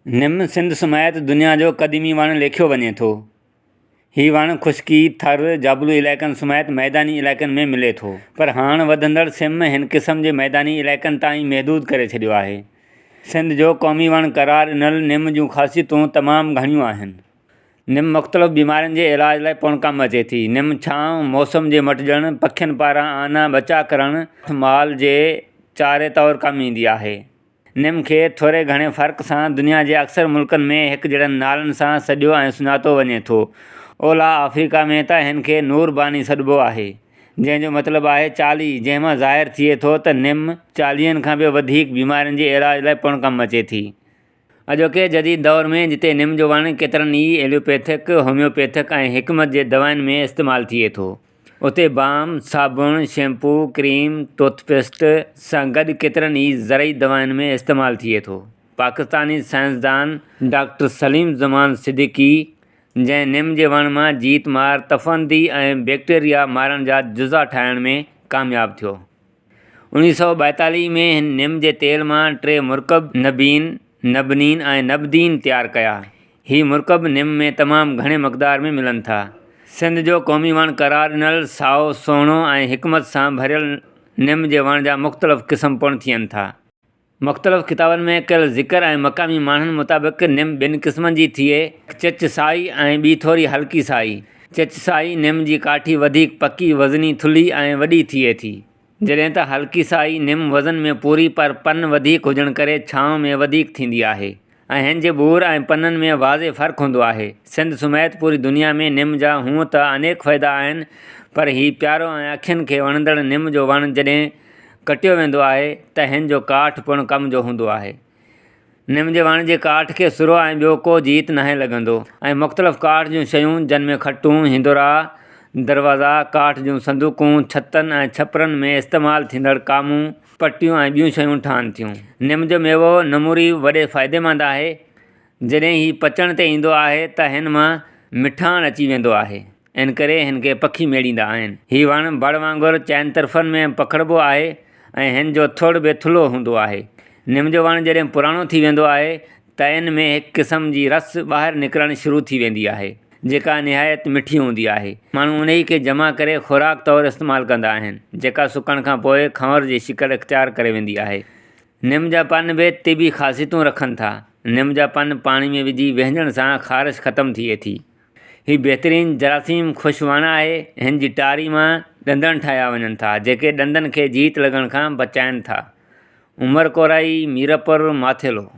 निम सिंध समेत दुनिया जो क़दीमी वणु लेखियो वञे थो। हीउ वणु ख़ुश्की, थर, जाबलू इलाइक़नि समेत मैदानी इलाइक़नि में मिले थो, पर हाणे वधंदड़ सिम हिन क़िस्म जे मैदानी इलाइक़नि ताईं महदूद करे छॾियो आहे। सिंध जो क़ौमी वणु क़रार ॾिनल निम जूं ख़ासियतूं तमामु घणियूं आहिनि। निम मुख़्तलिफ़ बीमारियुनि जे इलाज लाइ पिणु कमु अचे थी। निम छांव, मौसम जे मटिजणु, पखियुनि पारां आना बचा करणु, माल जे चारे तौरु कमु ईंदी आहे। निम खे थोरे घणे फ़र्क़ सां दुनिया जे अक्सर मुल्कनि में हिकु जहिड़नि नालनि सां सॾियो ऐं सुञातो वञे थो। ओलह अफ्रीका में त हिन खे नूरबानी सॾिबो आहे, जंहिंजो मतिलबु आहे चाली, जंहिं मां ज़ाहिर थिए थो त निम 40 खां बि वधीक बीमारियुनि जे इलाज लाइ पिणु कमु अचे थी। अॼोके जदीद दौर में जिते निम जो वणु केतिरनि ई एलोपैथिक, होम्योपैथिक ऐं हिकमत जे दवाउनि में इस्तेमालु थिए थो, उते बाम, साबुण, शैम्पू, क्रीम, टूथपेस्ट सां गॾु केतिरनि ई ज़रई दवाउनि में इस्तेमालु थिए थो। पाकिस्तानी साइंसदान डॉक्टर सलीम ज़मान सिद्दीकी, जंहिं निम जे वण मां जीत मार, तफ़ंदी ऐं बैक्टीरिया मारण जा जुज़ा ठाहिण में कामयाबु थियो। 1942 में हिन निम जे तेल मां 3 मुरकब नबनीन ऐं नबदीन तयारु कया। हीअ मुरकब निम में तमामु घणे मक़दार में मिलनि था। सिंध जो क़ौमी वणु क़रार ॾिनल साओ, सुहिणो ऐं हिकमत सां भरियल निम जे वण जा मुख़्तलिफ़ क़िस्म पिणु थियनि था। मुख़्तलिफ़ किताबनि में कयल ज़िक्र ऐं मक़ामी माण्हुनि मुताबिक़ निम 2 क़िस्मनि जी थिए, चिच साई ऐं ॿी थोरी हल्की साई। चिच साई निम जी काठी वधीक पकी, वज़नी, थुल्ही ऐं वॾी थिए थी, जॾहिं त हल्की साई निम वज़न में पूरी पर पन वधीक हुजण करे छांव में वधीक थींदी आहे ऐं हिन जे ॿूर ऐं पननि में वाज़े फ़र्क़ु हूंदो आहे। सिंध समेत पूरी दुनिया में निम जा हूअं त अनेक फ़ाइदा आहिनि, पर हीउ प्यारो ऐं अखियुनि खे वणंदड़ निम जो वणु जॾहिं कटियो वेंदो आहे त हिन जो काठ पिणु कम जो हूंदो आहे। निम जे वण जे काठ खे सुरो ऐं ॿियो को जीत नाहे लॻंदो ऐं मुख़्तलिफ़ काठ जूं शयूं, जिन में खटूं, हिंदुरा, दरवाज़ा, काठ जूं संदूकूं, छतनि ऐं छपरनि में इस्तेमालु थींदड़ कामूं, पटियूं ऐं ॿियूं शयूं ठहनि थियूं। निम जो मेवो नमूरी वॾे फ़ाइदेमंद आहे। जॾहिं हीउ पचण ते ईंदो आहे त हिन मां मिठाण अची वेंदो आहे, इन करे हिन खे पखी मेड़ींदा आहिनि। हीउ वणु बड़ वांगुरु चइनि तरफ़नि में पखिड़िबो आहे ऐं हिन जो थुड़ बि थुल्हो हूंदो आहे। निम जो वणु जॾहिं पुराणो थी वेंदो आहे त इन में हिकु क़िस्म जी रस ॿाहिरि निकिरणु शुरू थी वेंदी आहे, जेका निहायत मिठी हूंदी आहे। माण्हू उन खे जमा करे ख़ुराक तौरु इस्तेमालु कंदा आहिनि, जेका सुकण खां पोइ खंवर जी शिकल इख़्तियार करे वेंदी आहे। निम जा पन बि तिबी ख़ासियतूं रखनि था। निम जा पन पाणी में विझी विझण सां ख़ारिश ख़तमु थिए थी। हीउ बहितरीनु जरासीम खुश वणु आहे। हिन जी टारी मां ॾंदण ठाहिया वञनि था, जेके ॾंदनि खे जीत लॻण खां बचाइनि था। उमर कोराई, मीरपुर, माथेलो।